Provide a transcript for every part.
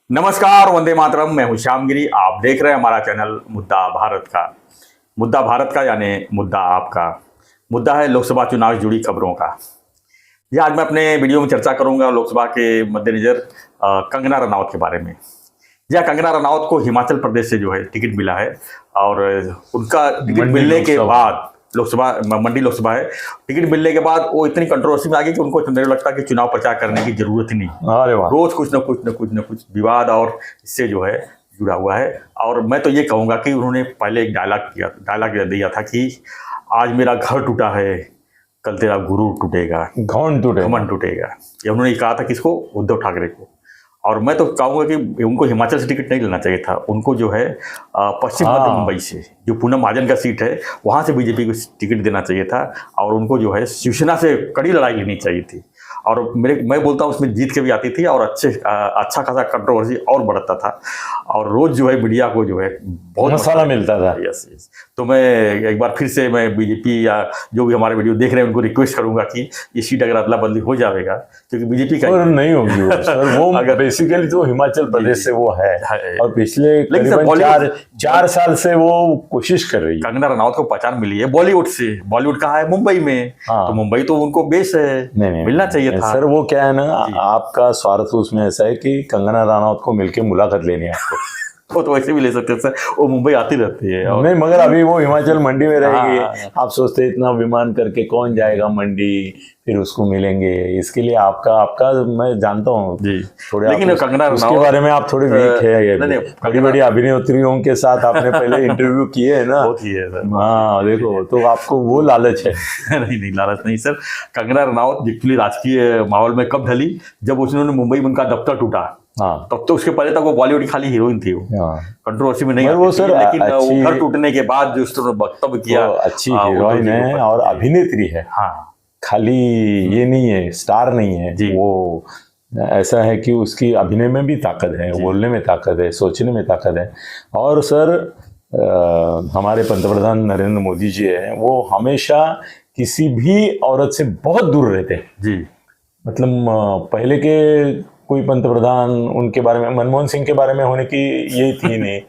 नमस्कार, वंदे मातरम। मैं हूं श्यामगिरी। आप देख रहे हैं हमारा चैनल मुद्दा भारत का। मुद्दा भारत का यानी मुद्दा आपका। मुद्दा है लोकसभा चुनाव से जुड़ी खबरों का। ये आज मैं अपने वीडियो में चर्चा करूंगा लोकसभा के मद्देनजर कंगना रनावत के बारे में। यह कंगना रनावत को हिमाचल प्रदेश से जो है टिकट मिला है और उनका टिकट मिलने के बाद लोकसभा मंडी लोकसभा है। टिकट मिलने के बाद वो इतनी कंट्रोवर्सी में आ गई कि उनको मेरे लगता है कि चुनाव प्रचार करने की जरूरत ही नहीं। रोज कुछ न कुछ विवाद और इससे जो है जुड़ा हुआ है। और मैं तो ये कहूँगा कि उन्होंने पहले एक डायलॉग दिया था कि आज मेरा घर टूटा है, कल तेरा गुरु टूटेगा, घमंड टूटेगा। ये उन्होंने कहा था किसको? उद्धव ठाकरे को। और मैं तो कहूँगा कि उनको हिमाचल से टिकट नहीं लेना चाहिए था। उनको जो है पश्चिम मध्य मुंबई से जो पूनम महाजन का सीट है वहाँ से बीजेपी को टिकट देना चाहिए था और उनको जो है शिवसेना से कड़ी लड़ाई लेनी चाहिए थी। और मैं बोलता हूँ उसमें जीत के भी आती थी और अच्छा खासा कंट्रोवर्सी और बढ़ता था और रोज जो है मीडिया को जो है बहुत मसाला मिलता था। यस। तो मैं एक बार फिर से मैं बीजेपी या जो भी हमारे वीडियो देख रहे हैं उनको रिक्वेस्ट करूंगा कि ये सीट अगर अदला बदली हो जाएगा क्योंकि बीजेपी का नहीं होगी वो अगर बेसिकली तो हिमाचल प्रदेश से वो है और पिछले चार साल से वो कोशिश कर रही है। कंगना रनावत को पहचान मिली है बॉलीवुड से। बॉलीवुड कहाँ है? मुंबई में। तो मुंबई तो उनको बेस है, मिलना चाहिए था। सर वो क्या है ना, आपका स्वार्थ उसमें ऐसा है कि कंगना रनावत को मिलके मुलाकात लेनी है आपको। वो तो वैसे भी ले सकते हैं सर, वो मुंबई आती रहती है। नहीं मगर अभी वो हिमाचल मंडी में रहेगी। आप सोचते इतना विमान करके कौन जाएगा मंडी, फिर उसको मिलेंगे। इसके लिए आपका मैं जानता हूँ जी थोड़े, लेकिन कंगना उसके बारे में आप थोड़े वीक है। बड़ी बड़ी अभिनेत्रियों के साथ आपने पहले इंटरव्यू किए है ना। हाँ देखो, तो आपको वो लालच है। नहीं लालच नहीं सर। कंगना रनावत एक्चुअली राजकीय माहौल में कब ढली? जब उन्होंने मुंबई में उनका दफ्तर टूटा। तब तो उसके पहले तक वो बॉलीवुड की खाली हीरोइन थी। वो कंट्रोवर्सी में नहीं वो सर, लेकिन वो घर टूटने के बाद जो उसने वक्तव्य किया, अच्छी हीरोइन है और अभिनेत्री है। हाँ, खाली ये नहीं है, स्टार नहीं है वो। ऐसा है कि उसकी अभिनय में भी ताकत है, बोलने में ताकत है, सोचने में ताकत है। और सर हमारे पंतप्रधान नरेंद्र मोदी जी है, वो हमेशा किसी भी औरत से बहुत दूर रहते हैं जी। मतलब पहले के कोई पंतप्रधान उनके बारे में, मनमोहन सिंह के बारे में होने की ये थी नहीं,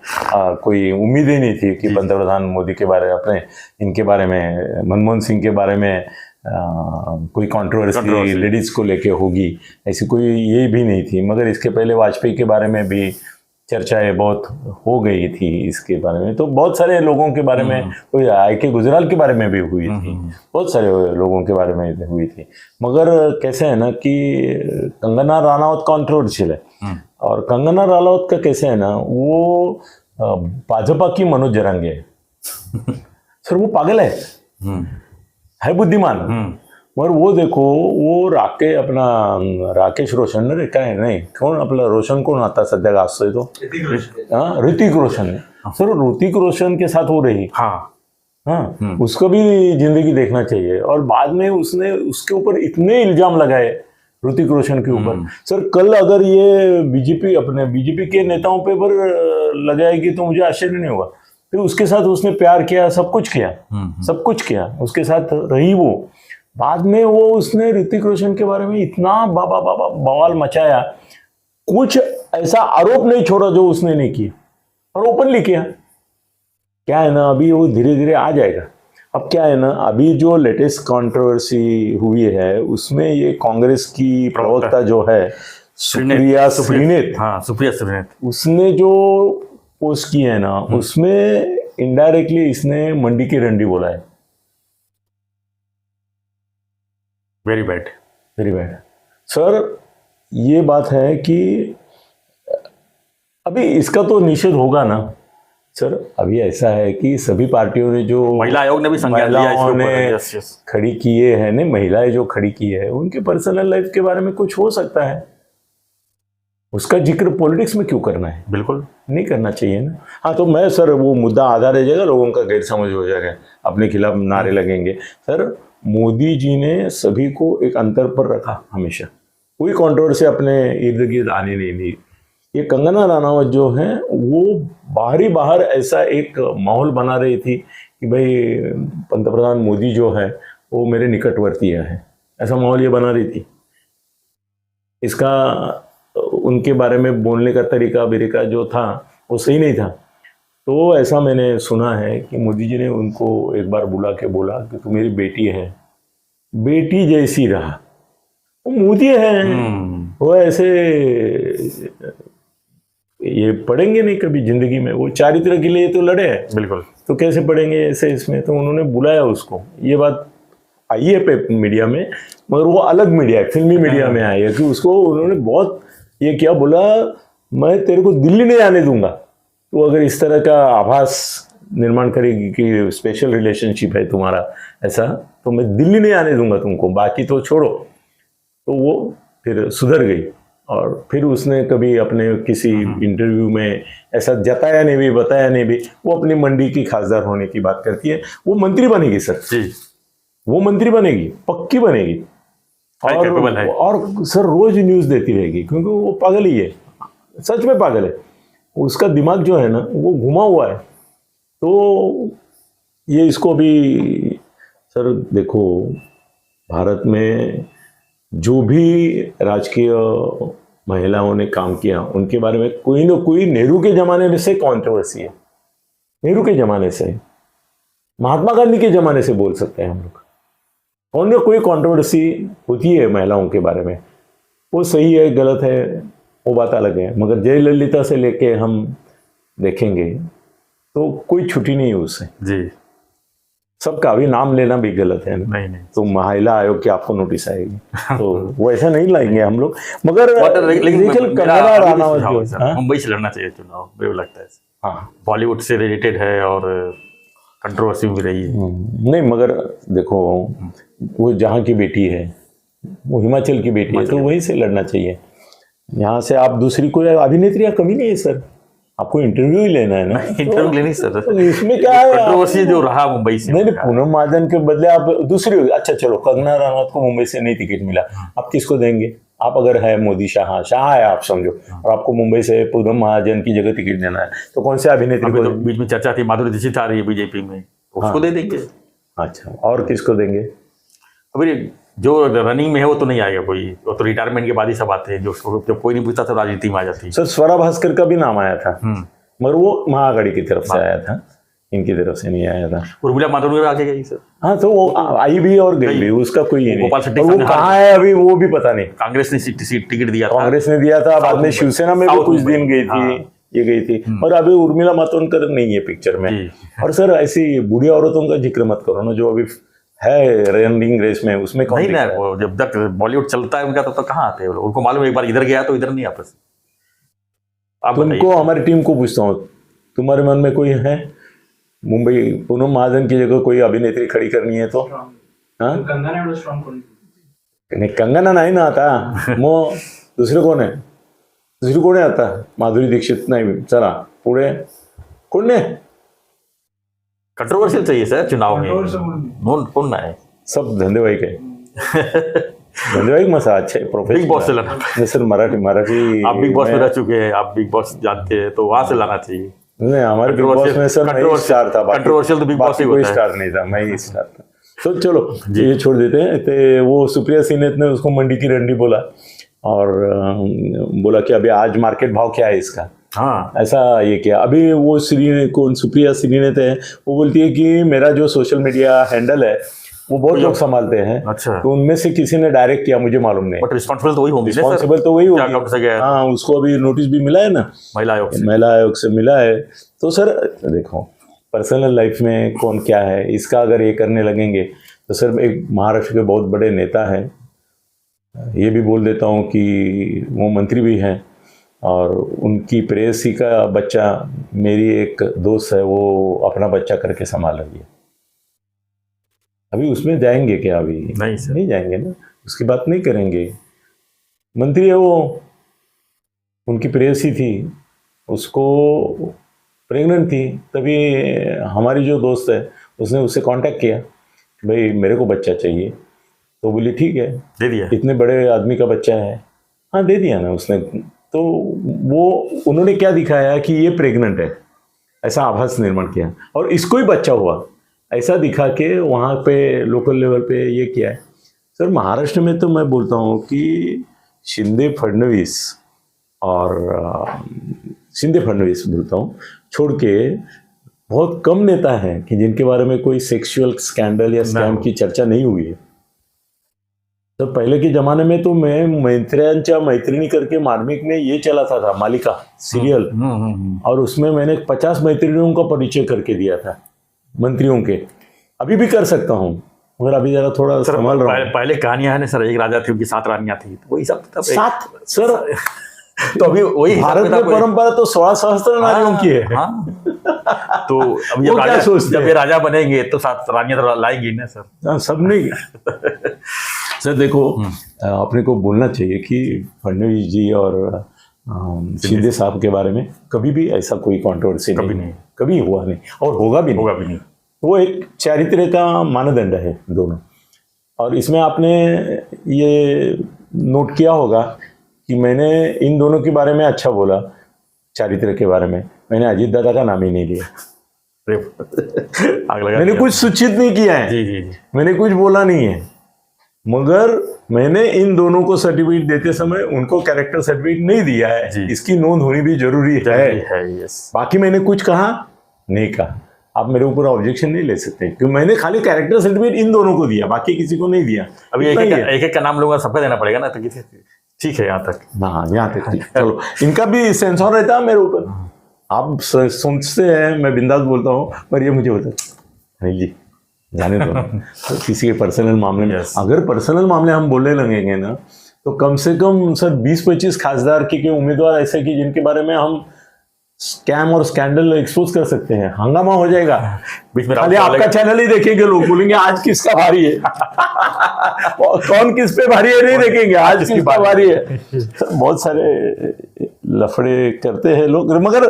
कोई उम्मीद ही नहीं थी कि पंतप्रधान मोदी के बारे में, अपने इनके बारे में, मनमोहन सिंह के बारे में कोई कंट्रोवर्सी लेडीज को लेके होगी, ऐसी कोई ये भी नहीं थी। मगर इसके पहले वाजपेयी के बारे में भी चर्चाएं बहुत हो गई थी इसके बारे में। तो बहुत सारे लोगों के बारे में, कोई आईके गुजराल के बारे में भी हुई थी, बहुत सारे लोगों के बारे में हुई थी। मगर कैसे है ना कि कंगना रनावत कंट्रोवर्शियल है। और कंगना रनावत का कैसे है ना, वो भाजपा की मनोज जरांगे है। सर वो पागल है बुद्धिमान। मगर वो देखो, वो राकेश रोशन ने क्या है, नहीं कौन अपना रोशन कौन आता सध्या गाजतोय तो ऋतिक रोशन ने। सर ऋतिक रोशन के साथ हो रही। हाँ उसको भी जिंदगी देखना चाहिए। और बाद में उसने उसके ऊपर इतने इल्जाम लगाए ऋतिक रोशन के ऊपर। सर कल अगर ये बीजेपी के नेताओं पे पर लगाएगी तो मुझे आश्चर्य नहीं होगा। फिर उसके साथ उसने प्यार किया, सब कुछ किया उसके साथ रही वो। बाद में वो उसने ऋतिक रोशन के बारे में इतना बवाल मचाया, कुछ ऐसा आरोप नहीं छोड़ा जो उसने नहीं किया, और ओपनली किया। क्या है ना, अभी वो धीरे धीरे आ जाएगा। अब क्या है ना, अभी जो लेटेस्ट कंट्रोवर्सी हुई है उसमें ये कांग्रेस की प्रवक्ता जो है सुप्रिया श्रीनेत, उसने जो पोस्ट की है ना, उसमें इनडायरेक्टली इसने मंडी की रंडी बोला है। Very bad sir. ये बात है कि अभी इसका तो निषेध होगा ना सर। अभी ऐसा है कि सभी पार्टियों ने, जो महिला आयोग ने भी संज्ञान लिया, खड़ी किए हैं ने, महिलाएं जो खड़ी की है, उनके पर्सनल लाइफ के बारे में कुछ हो सकता है, उसका जिक्र पॉलिटिक्स में क्यों करना है? बिल्कुल नहीं करना चाहिए ना। हाँ तो मैं सर, वो मुद्दा आधा रह जाएगा, लोगों का गैर समझ हो जाएगा, अपने खिलाफ नारे लगेंगे। सर मोदी जी ने सभी को एक अंतर पर रखा, हमेशा कोई कंट्रोवर्सी अपने इर्द गिर्द आने नहीं दी। ये कंगना रनावत जो है वो बाहर ऐसा एक माहौल बना रही थी कि भाई पंतप्रधान मोदी जो है वो मेरे निकटवर्ती है, ऐसा माहौल ये बना रही थी। इसका उनके बारे में बोलने का तरीका बिरीका जो था वो सही नहीं था। तो ऐसा मैंने सुना है कि मोदी जी ने उनको एक बार बुला के बोला कि तू मेरी बेटी है, बेटी जैसी रहा। वो मोदी है, वो ऐसे ये पढ़ेंगे नहीं कभी जिंदगी में, वो चारित्र के लिए तो लड़े हैं, बिल्कुल, तो कैसे पढ़ेंगे ऐसे इसमें। तो उन्होंने बुलाया उसको, ये बात आई है पे मीडिया में, मगर वो अलग मीडिया है, फिल्मी मीडिया में आई है कि उसको उन्होंने बहुत ये किया, बोला मैं तेरे को दिल्ली नहीं आने दूंगा, तो अगर इस तरह का आभास निर्माण करेगी कि स्पेशल रिलेशनशिप है तुम्हारा ऐसा, तो मैं दिल्ली नहीं आने दूंगा तुमको, बाकी तो छोड़ो। तो वो फिर सुधर गई और फिर उसने कभी अपने किसी इंटरव्यू में ऐसा जताया नहीं भी, बताया नहीं भी, वो अपनी मंडी की खासदार होने की बात करती है। वो मंत्री बनेगी सर जी, वो मंत्री बनेगी, पक्की बनेगी, और सर रोज न्यूज देती रहेगी, क्योंकि वो पागल ही है, सच में पागल है। उसका दिमाग जो है ना वो घुमा हुआ है। तो ये इसको भी सर देखो, भारत में जो भी राजकीय महिलाओं ने काम किया उनके बारे में कोई ना कोई नेहरू के जमाने में से कंट्रोवर्सी है, नेहरू के जमाने से, महात्मा गांधी के जमाने से बोल सकते हैं हम लोग, और ना कोई कंट्रोवर्सी होती है महिलाओं के बारे में। वो सही है गलत है वो बात अलग है, मगर जयललिता से लेके हम देखेंगे तो कोई छुट्टी नहीं है उससे जी। सबका अभी नाम लेना भी गलत है, नहीं तो महिला आयोग की आपको नोटिस आएगी तो वो ऐसा नहीं लाएंगे हम लोग। मगर लेकिन कंगना रनावत मुंबई से लड़ना चाहिए चुनाव, मुझे लगता है। हाँ, बॉलीवुड से रिलेटेड है और कंट्रोवर्सी भी रही है। नहीं मगर देखो, वो जहाँ की बेटी है, वो हिमाचल की बेटी है, तो वहीं से लड़ना चाहिए। यहाँ से आप दूसरी कोई अभिनेत्री कमी नहीं है सर, आपको इंटरव्यू ही लेना है ना, इंटरव्यू लेनी सर, तो इसमें क्या है कंट्रोवर्सी जो रहा मुंबई से। नहीं पूनम महाजन के बदले आप दूसरी, अच्छा चलो कंगना रनावत को मुंबई से नहीं टिकट मिला, आप किसको देंगे? आप अगर है मोदी शाह है आप समझो, और आपको मुंबई से पूनम महाजन की जगह टिकट देना है, तो कौन से अभिनेत्री को? बीच में चर्चा थी माधुरी दीक्षित आ रही है बीजेपी में, उसको दे देंगे। अच्छा, और किसको देंगे? अभी जो रनिंग में है वो तो नहीं आएगा कोई, वो तो रिटायरमेंट के बाद ही सब आते हैं, जो कोई नहीं पूछता तो राजनीति में आ जाती है। सर स्वरा भास्कर का भी नाम आया था, मगर वो महाआघाड़ी की तरफ से आया था, इनकी तरफ से नहीं आया था। उर्मिला मातोंडकर आगे गई सर। हाँ, तो वो आई भी और गई भी, उसका कोई ये नहीं। वो कहाँ है अभी वो भी पता नहीं। कांग्रेस ने टिकट दिया था, कांग्रेस ने दिया था, बाद में शिवसेना में भी कुछ दिन गई थी, ये गई थी, और अभी उर्मिला मातोंडकर नहीं है पिक्चर में। और सर ऐसी बूढ़ी औरतों का जिक्र मत करो ना, जो अभी है रनिंग रेस में, उसमें कौन नहीं ना, जब तक बॉलीवुड चलता है उनका तब तक कहाँ आते हैं उनको मालूम है, एक बार इधर गया तो इधर नहीं आपस। तुमको हमारी टीम को पूछता हूँ, तुम्हारे मन में कोई है मुंबई पूनम महाजन की जगह कोई अभिनेत्री खड़ी करनी है तो? नहीं कंगना नहीं ना आता, मो दुसरे कोण आहे? दुसरी कोण आहे आता? माधुरी दीक्षित नाही, चला पुढे कोण नाही? कंट्रोवर्शियल चाहिए सर चुनाव में, कौन ना है, सब धंधेवाई के धंधेवाई मसा अच्छे प्रोफेशनल। बिग बॉस से लाना सर, मराठी आप बिग बॉस में रह चुके हैं, आप बिग बॉस जानते हैं, तो वहां से लाना चाहिए। नहीं हमारे बिग बॉस में सर मैं स्टार था, कंट्रोवर्शियल तो बिग बॉस ही कोई स्टार नहीं था, मैं ही स्टार था। तो चलो ये छोड़ देते हैं। तो वो सुप्रिया सीनेत ने उसको मंडी की रंडी बोला, और बोला कि अभी आज मार्केट भाव क्या है इसका। हाँ, ऐसा ये किया। अभी वो सुप्रिया सीनेत है, वो बोलती है कि मेरा जो सोशल मीडिया हैंडल है वो बहुत लोग संभालते हैं। अच्छा, तो उनमें से किसी ने डायरेक्ट किया, मुझे मालूम नहीं, बट रिस्पॉन्सिबल तो वही होंगे, रिस्पॉन्सिबल तो वही होगी। हाँ, उसको अभी नोटिस भी मिला है ना, महिला आयोग से मिला है। तो सर देखो, पर्सनल लाइफ में कौन क्या है इसका अगर ये करने लगेंगे तो सर, एक महाराष्ट्र के बहुत बड़े नेता हैं, ये भी बोल देता हूँ कि वो मंत्री भी हैं, और उनकी प्रेयसी का बच्चा, मेरी एक दोस्त है, वो अपना बच्चा करके संभाल रही है। अभी उसमें जाएंगे क्या? अभी नहीं जाएंगे ना, उसकी बात नहीं करेंगे। मंत्री है वो, उनकी प्रेयसी थी, उसको प्रेग्नेंट थी, तभी हमारी जो दोस्त है उसने उससे कांटेक्ट किया, भाई मेरे को बच्चा चाहिए, तो बोली ठीक है, दे दिया। इतने बड़े आदमी का बच्चा है, हाँ दे दिया ना उसने। तो वो उन्होंने क्या दिखाया कि ये प्रेग्नेंट है, ऐसा आभास निर्माण किया, और इसको ही बच्चा हुआ ऐसा दिखा के वहाँ पे लोकल लेवल पे ये किया है। सर महाराष्ट्र में तो मैं बोलता हूँ कि शिंदे फडणवीस और शिंदे फडणवीस बोलता हूँ, छोड़ के बहुत कम नेता हैं कि जिनके बारे में कोई सेक्सुअल स्कैंडल या स्कैम की चर्चा नहीं हुई है। तो पहले के जमाने में तो मैं मैत्रियांच्या मैत्रिणी करके मार्मिक में ये चला था मालिका सीरियल, और उसमें मैंने 50 मैत्रिणियों का परिचय करके दिया था मंत्रियों के। अभी भी कर सकता हूँ मगर अभी जरा थोड़ा संभाल रहा हूँ। पहले कहानियां है ना सर, एक राजा थी उनकी 7 रानियां थी, तो वही सब तब 7 सर, तो अभी वही भारत में परंपरा तो 16 सहस्त्र नारियों की है। तो अब जब ये राजा बनेंगे तो 7 रानियां तो लाएंगी ना सर। सब नहीं सर देखो, अपने को बोलना चाहिए कि फडणवीस जी और शिंदे साहब के बारे में कभी भी ऐसा कोई कंट्रोवर्सी कभी हुआ नहीं और होगा भी नहीं। वो एक चारित्र्य का मानदंड है दोनों। और इसमें आपने ये नोट किया होगा कि मैंने इन दोनों के बारे में अच्छा बोला, चारित्र्य के बारे में। मैंने अजीत दादा का नाम ही नहीं लिया। मैंने कुछ सूचित नहीं किया है, जी। मैंने कुछ बोला नहीं है, मगर मैंने इन दोनों को सर्टिफिकेट देते समय उनको कैरेक्टर सर्टिफिकेट नहीं दिया है। इसकी नोंद होनी भी जरूरी है। बाकी मैंने कुछ कहा नहीं कहा, आप मेरे ऊपर ऑब्जेक्शन नहीं ले सकते, क्योंकि मैंने खाली कैरेक्टर सर्टिफिकेट इन दोनों को दिया, बाकी किसी को नहीं दिया। अभी एक का नाम लूंगा, सबका देना पड़ेगा ना, तो ठीक है यहाँ तक। हाँ यहाँ तक चलो, इनका भी सेंसर रहता है मेरे ऊपर। आप सुनते हैं मैं बिंदास बोलता हूँ, पर ये मुझे होता नहीं जी जाने दो। तो किसी के पर्सनल मामले में अगर पर्सनल मामले हम बोलने लगेंगे ना, तो कम से कम सर 20-25 खासदार के उम्मीदवार ऐसे कि जिनके बारे में हम स्कैम और स्कैंडल एक्सपोज कर सकते हैं, हंगामा हो जाएगा। बीच में खाली आपका चैनल ही देखेंगे, लोग बोलेंगे आज किसका भारी है कौन किस पे भारी है नहीं देखेंगे, आज किसका भारी है। बहुत सारे लफड़े करते हैं लोग। मगर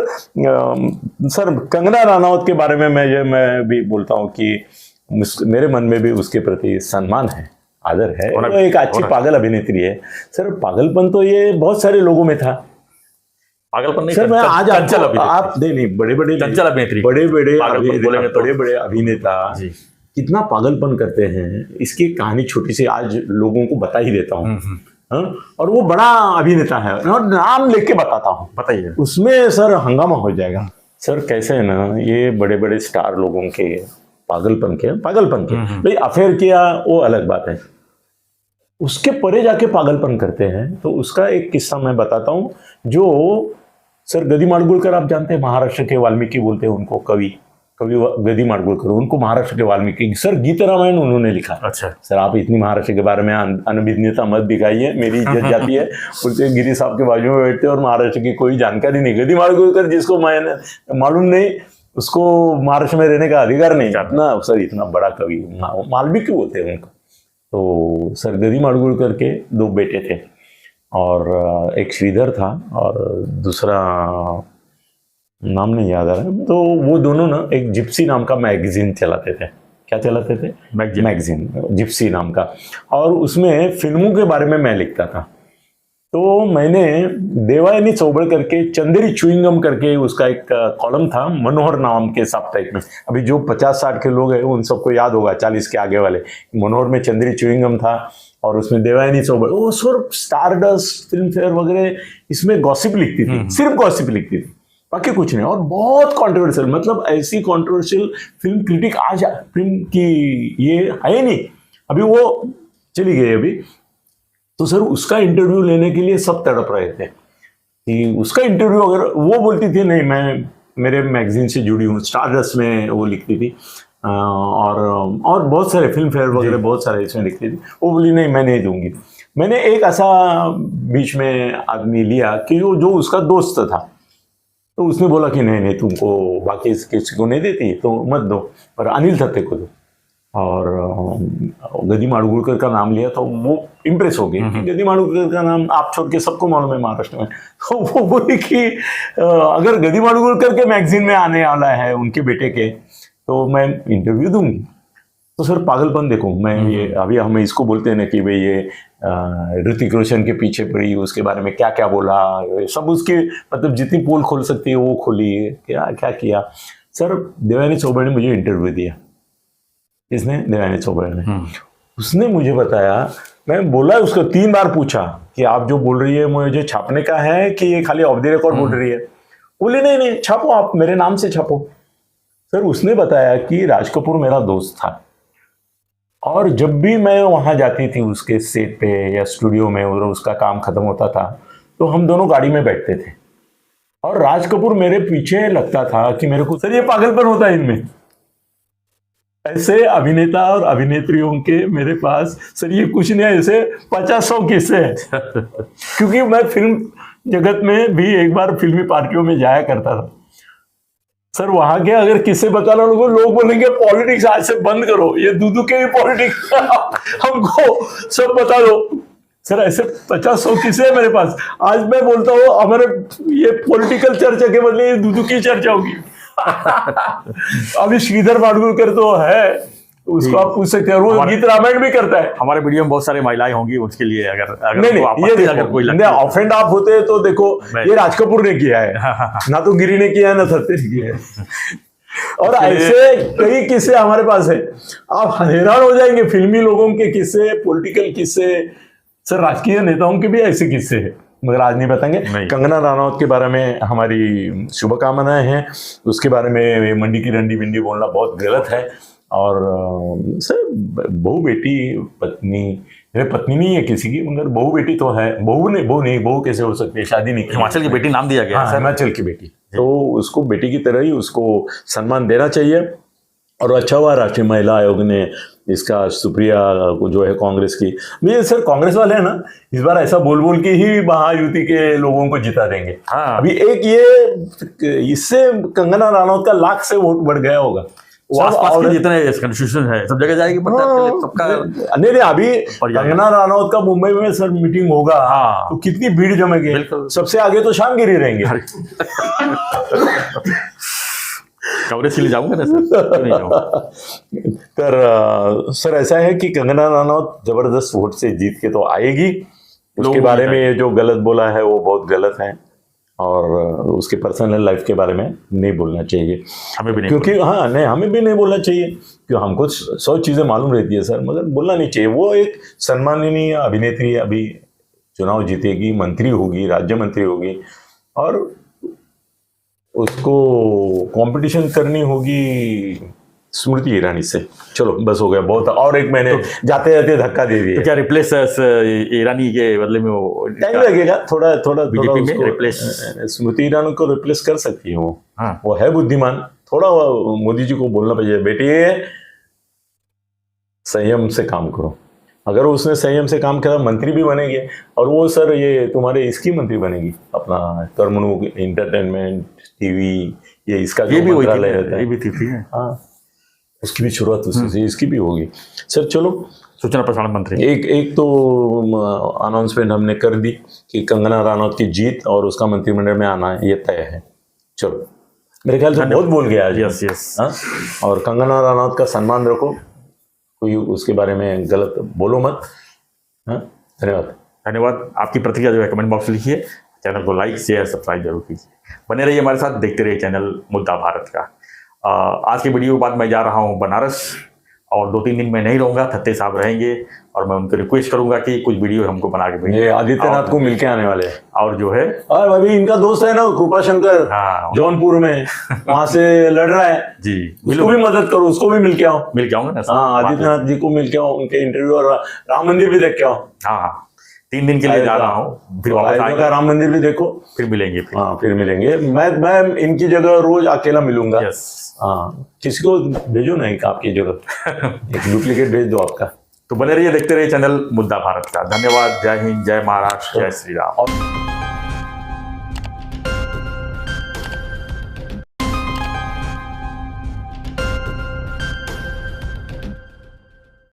सर कंगना रनौत के बारे में मैं भी बोलता हूँ कि मेरे मन में भी उसके प्रति सम्मान है, आदर है। वो एक अच्छी पागल अभिनेत्री है सर। पागलपन तो ये बहुत सारे लोगों में था, पागलपन नहीं सर। मैं आज आप नहीं बड़े बड़े अभिनेता कितना पागलपन करते हैं, इसकी कहानी छोटी सी आज लोगों को बता ही देता हूँ। और वो बड़ा अभिनेता है और नाम लेके बताता हूँ, बताइए उसमें सर हंगामा हो जाएगा। सर कैसे है ना, ये बड़े बड़े स्टार लोगों के पागलपन के भाई अफेयर किया वो अलग बात है, उसके परे जाके पागलपन करते हैं। तो उसका एक किस्सा मैं बताता हूँ। जो सर गदी माडगुळकर आप जानते हैं, महाराष्ट्र के वाल्मीकि बोलते हैं उनको, कवि गदी माडगुळकर, उनको महाराष्ट्र के वाल्मीकि। सर गीत रामायण उन्होंने लिखा। अच्छा सर, आप इतनी महाराष्ट्र के बारे में अनभिज्ञता मत दिखाइए, मेरी इज्जत जाती है। बोलते गिरी साहब के बाजू में बैठते और महाराष्ट्र की कोई जानकारी नहीं। गदी माडगुळकर जिसको मालूम नहीं उसको महाराष्ट्र में रहने का अधिकार नहीं। इतना सर, इतना बड़ा कवि, वाल्मीकि बोलते हैं उनको। तो सर गदी माडगुळकर के 2 बेटे थे, और एक श्रीधर था और दूसरा नाम नहीं याद आ रहा है। तो वो दोनों ना एक जिप्सी नाम का मैगजीन चलाते थे। क्या चलाते थे? मैगजीन जिप्सी नाम का। और उसमें फिल्मों के बारे में मैं लिखता था। तो मैंने देवायनी चौबड़ करके चंदेरी च्युइंगम करके उसका एक कॉलम था, मनोहर नाम के साप्ताहिक में। अभी जो 50-60 के लोग हैं उन सबको याद होगा, 40 के आगे वाले। मनोहर में चंदेरी च्युइंगम था और उसमें देवायनी चौबड़, वो सर स्टारडस्ट, फिल्म फेयर वगैरह, इसमें गॉसिप लिखती थी, सिर्फ गॉसिप लिखती थी, बाकी कुछ नहीं। और बहुत कॉन्ट्रोवर्शियल, मतलब ऐसी कॉन्ट्रोवर्शियल फिल्म क्रिटिक आज फिल्म की ये है नहीं, अभी वो चली गई अभी। तो सर उसका इंटरव्यू लेने के लिए सब तड़प रहे थे कि उसका इंटरव्यू, अगर वो बोलती थी नहीं मैं मेरे मैगजीन से जुड़ी हूँ, स्टारडस्ट में वो लिखती थी, और बहुत सारे फिल्म फेयर वगैरह बहुत सारे इसमें लिखती थी। वो बोली नहीं मैं नहीं दूंगी। मैंने एक ऐसा बीच में आदमी लिया कि वो जो उसका दोस्त था, तो उसने बोला कि नहीं तुमको बाकी किसी को नहीं देती तो मत दो, पर अनिल थत्ते को दो। और गदी माडगुळकर का नाम लिया तो वो इम्प्रेस हो गई। गदी माडगुळकर का नाम आप छोड़ के सबको मालूम है महाराष्ट्र में। तो वो बोली कि अगर गदी माडगुळकर के मैगजीन में आने वाला है उनके बेटे के, तो मैं इंटरव्यू दूंगी। तो सर पागलपन देखो, मैं ये अभी हम इसको बोलते हैं ना कि भाई ये ऋतिक रोशन के पीछे पड़ी, उसके बारे में क्या क्या बोला, सब उसकी मतलब जितनी पोल खोल सकती है वो खोली, क्या क्या किया। सर देवायनी चौबड़ ने मुझे इंटरव्यू दिया। इसने देवायनी चौबड़ ने, उसने मुझे बताया, मैं बोला उसको 3 बार पूछा कि आप जो बोल रही है मुझे छापने का है कि ये खाली ऑफ द रिकॉर्ड बोल रही है। बोले नहीं नहीं छापो, आप मेरे नाम से छापो। सर उसने बताया कि राज कपूर मेरा दोस्त था और जब भी मैं वहां जाती थी उसके सेट पे या स्टूडियो में और उसका काम खत्म होता था तो हम दोनों गाड़ी में बैठते थे और राज कपूर मेरे पीछे लगता था कि मेरे को सर ये पागलपन होता है इनमें। ऐसे अभिनेता और अभिनेत्रियों के मेरे पास सर ये कुछ नहीं, ऐसे 50-100 किस्से हैं। क्योंकि मैं फिल्म जगत में भी एक बार फिल्मी पार्टियों में जाया करता था सर, वहां के अगर किस्से बताना लोग बोलेंगे पॉलिटिक्स आज से बंद करो, ये दूधू के भी पॉलिटिक्स हमको सब बता दो। सर ऐसे 50-100 किस्से हैं मेरे पास। आज मैं बोलता हूँ हमारे ये पॉलिटिकल चर्चा के बदले ये दूधू की चर्चा होगी। अभी श्रीधर माडगुलकर तो है, उसको आप पूछ सकते हैं, वो गीत रामायण भी करता है। हमारे वीडियो में बहुत सारी महिलाएं होंगी, उसके लिए अगर नहीं ये अगर कोई ऑफेंड आप होते हैं तो देखो ये राज कपूर ने किया है, ना तो गिरी ने किया है ना सत्य ने किया है। और ऐसे कई किस्से हमारे पास है, आप हैरान हो जाएंगे। फिल्मी लोगों के किस्से, पॉलिटिकल किस्से, सर राजकीय नेताओं के भी ऐसे किस्से हैं, मगर आज नहीं बताएंगे। कंगना रनौत के बारे में हमारी शुभकामनाएं हैं। उसके बारे में मंडी की रंडी बिंडी बोलना बहुत गलत है। और सर बहू बेटी पत्नी, मेरे पत्नी नहीं है किसी की, मगर बहू बेटी तो है। बहू कैसे हो सकती है, शादी नहीं की। हिमाचल की बेटी नाम दिया गया है। हिमाचल की बेटी, तो उसको बेटी की तरह ही उसको सम्मान देना चाहिए। और अच्छा हुआ राष्ट्रीय महिला आयोग ने इसका सुप्रिया को जो है कांग्रेस की, ये सर कांग्रेस वाले हैं ना, इस बार ऐसा बोल बोल के ही महायुति के लोगों को जिता देंगे। हाँ। अभी एक ये इससे कंगना रनौत का लाख से वोट बढ़ गया होगा। आसपास के जितने कंस्टिट्यूशन है सब जगह जाएगी। सबका नहीं अभी कंगना रनौत का मुंबई में सर मीटिंग होगा। हाँ। तो कितनी भीड़ जमेगी। सबसे आगे तो श्यामगिरी रहेंगे। कांग्रेस के लिए जाऊंगा ना सर, नहीं जाऊंगा। सर ऐसा है कि कंगना रनौत जबरदस्त वोट से जीत के तो आएगी। उसके बारे में जो गलत बोला है वो बहुत गलत है और उसके पर्सनल लाइफ के बारे में नहीं बोलना चाहिए हमें भी नहीं, क्योंकि हाँ नहीं हमें भी नहीं बोलना चाहिए, क्योंकि हमको 100 चीज़ें मालूम रहती है सर, मगर बोलना नहीं चाहिए। वो एक सम्माननीय अभिनेत्री, अभी चुनाव जीतेगी, मंत्री होगी, राज्य मंत्री होगी और उसको कंपटीशन करनी होगी स्मृति ईरानी से। चलो बस हो गया बहुत, और एक मैंने जाते जाते धक्का दे दिया। तो क्या रिप्लेस ईरानी के बदले में वो टाइम लगेगा थोड़ा बीजेपी में रिप्लेस स्मृति ईरानी को रिप्लेस कर सकती है वो। हाँ। वो है बुद्धिमान। थोड़ा मोदी जी को बोलना चाहिए, बेटी संयम से काम करो। अगर उसने संयम से काम किया मंत्री भी बनेंगे। और वो सर ये तुम्हारे इसकी मंत्री बनेगी, अपना कर्मणु एंटरटेनमेंट टीवी, ये इसका ये भी मंत्रालय रहता है, ये भी थी। हाँ उसकी भी शुरुआत उसी से, इसकी भी होगी। सर चलो सूचना प्रसारण मंत्री एक तो अनाउंसमेंट हमने कर दी कि कंगना रनौत की जीत और उसका मंत्रिमंडल में आना ये तय है। चलो मेरे ख्याल से बहुत बोल गया आज। यस। हाँ और कंगना रनौत का सम्मान रखो, कोई उसके बारे में गलत बोलो मत। हाँ धन्यवाद। आपकी प्रतिक्रिया जो है कमेंट बॉक्स में लिखिए। चैनल को लाइक शेयर सब्सक्राइब जरूर कीजिए। बने रहिए हमारे साथ, देखते रहिए चैनल मुद्दा भारत का। आज के वीडियो के बाद मैं जा रहा हूँ बनारस और 2-3 दिन में नहीं रहूँगा, थत्ते साहब रहेंगे और मैं उनको रिक्वेस्ट करूंगा कि कुछ वीडियो हमको बना के भेजें। आदित्यनाथ को मिलके आने वाले हैं और जो है और अभी इनका दोस्त है ना कृपा शंकर, हाँ जौनपुर में वहां से लड़ रहा है जी, उसको भी मदद करो, उसको भी मिल के आओ। मिल के आऊंगा ना। हाँ आदित्यनाथ जी को मिल के आओ, उनके इंटरव्यू और राम मंदिर भी देख के आओ। हाँ 3 दिन के लिए जा रहा हूँ, फिर वापस आएगा। राम मंदिर भी देखो, फिर मिलेंगे। हाँ फिर मिलेंगे। मैं इनकी जगह रोज अकेला मिलूंगा। हाँ किसी को भेजो ना एक आपकी जगह एक डुप्लीकेट भेज दो आपका। तो बने रहिए, देखते रहिए चैनल मुद्दा भारत का। धन्यवाद। जय हिंद, जय महाराष्ट्र, जय श्री राम।